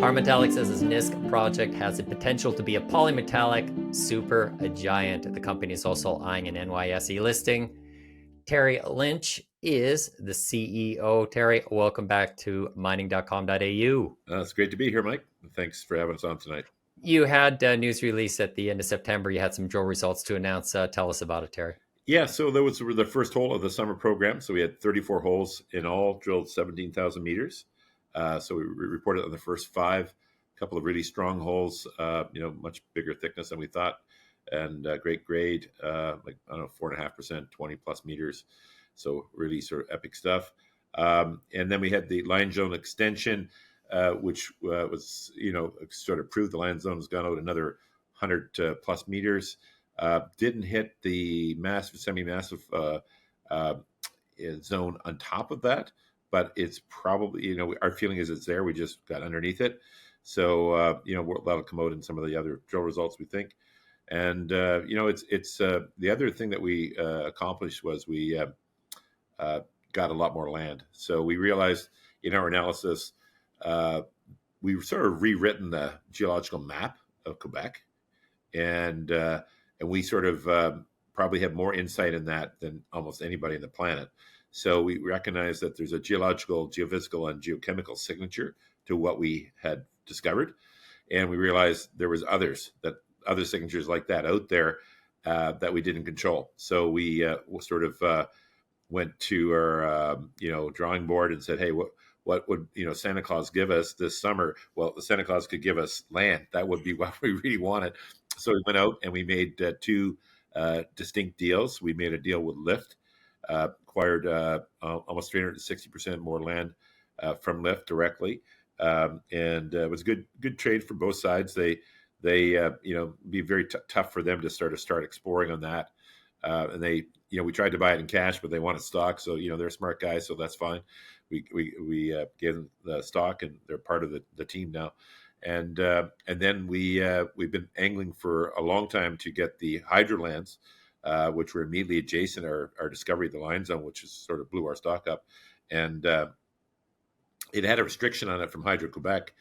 Polymetallic says its Nisk project has the potential to be a polymetallic super giant. The company is also eyeing an NYSE listing. Terry Lynch is the CEO. Terry, welcome back to mining.com.au. It's great to be here, Mike. Thanks for having us on tonight. You had a news release at the end of September. You had some drill results to announce. Tell us about it, Terry. Yeah, so that was the first hole of the summer program. So we had 34 holes in all, drilled 17,000 meters. So we reported on the first five, a couple of really strong holes, much bigger thickness than we thought, and great grade, 4.5%, 20 plus meters. So really sort of epic stuff. And then we had the line zone extension, which was, sort of proved the line zone has gone out another 100 plus meters. Didn't hit the massive, semi-massive zone on top of that, but it's probably, our feeling is it's there. We just got underneath it. So, that'll come out in some of the other drill results, we think. And, it's the other thing that we accomplished was we got a lot more land. So we realized in our analysis, we've sort of rewritten the geological map of Quebec. And we sort of probably have more insight in that than almost anybody on the planet. So we recognize that there's a geological, geophysical, and geochemical signature to what we had discovered. And we realized there was other signatures like that out there that we didn't control. So we sort of went to our, drawing board and said, hey, what would, Santa Claus give us this summer? Well, the Santa Claus could give us land. That would be what we really wanted. So we went out and we made two distinct deals. We made a deal with Lyft, acquired almost 360% more land from Lyft directly, and it was a good trade for both sides. They be very tough for them to start exploring on that, and they we tried to buy it in cash, but they wanted stock. So they're smart guys, so that's fine. We gave them the stock, and they're part of the team now. And then we've been angling for a long time to get the hydrolands, which were immediately adjacent our discovery of the line zone, which is sort of blew our stock up. And it had a restriction on it from Hydro-Quebec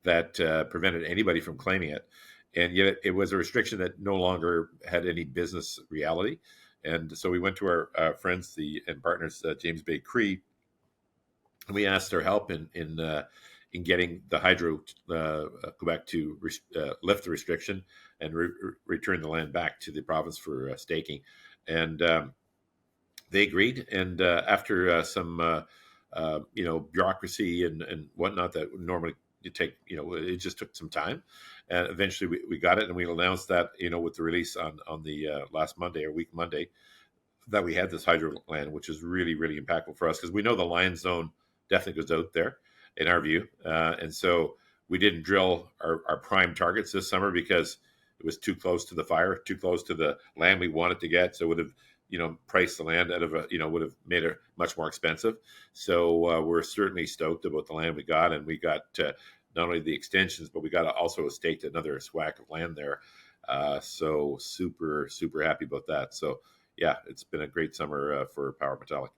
that prevented anybody from claiming it. And yet it was a restriction that no longer had any business reality. And so we went to our friends and partners, James Bay Cree, and we asked their help in getting the Hydro Quebec to lift the restriction and return the land back to the province for staking. And they agreed. And after some, bureaucracy and whatnot that would normally take, it just took some time. And eventually we got it, and we announced that, with the release on the last Monday or week Monday, that we had this hydro land, which is really, really impactful for us because we know the Lion Zone definitely goes out there in our view. And so we didn't drill our prime targets this summer because it was too close to the fire, too close to the land we wanted to get. So it would have, priced the land out of would have made it much more expensive. So we're certainly stoked about the land we got. And we got not only the extensions, but we got also staked another swag of land there. So super, super happy about that. So yeah, it's been a great summer for Polymetallic.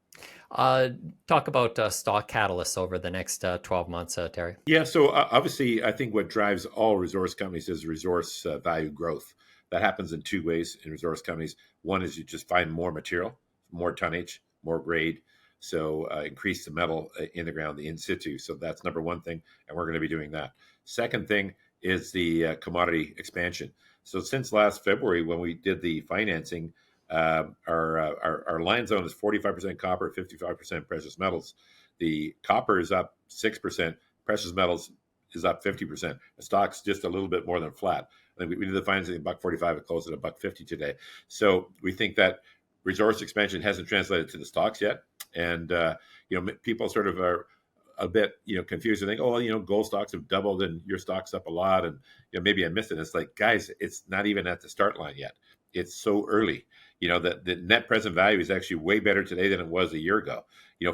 Talk about stock catalysts over the next 12 months, Terry. Yeah, so obviously, I think what drives all resource companies is resource value growth. That happens in two ways in resource companies. One is you just find more material, more tonnage, more grade. So increase the metal in the ground, the in situ. So that's number one thing, and we're going to be doing that. Second thing is the commodity expansion. So since last February, when we did the financing, our line zone is 45% copper, 55% precious metals. The copper is up 6%, precious metals is up 50%. The stock's just a little bit more than flat. I think we did the financing at $1.45, it closed at $1.50 today. So we think that resource expansion hasn't translated to the stocks yet. And, people sort of are a bit, confused and think, gold stocks have doubled and your stock's up a lot. And, maybe I missed it. It's like, guys, it's not even at the start line yet. It's so early, that the net present value is actually way better today than it was a year ago,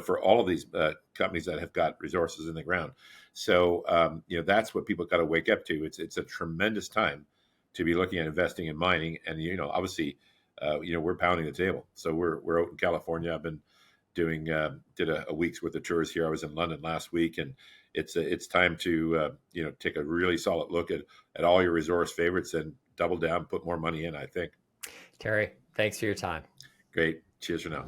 for all of these companies that have got resources in the ground. So, that's what people got to wake up to. It's a tremendous time to be looking at investing in mining. And, obviously, we're pounding the table. So we're out in California. I've been did a week's worth of tours here. I was in London last week, and it's time to take a really solid look at all your resource favorites and double down, put more money in. I think. Terry, thanks for your time. Great. Cheers for now.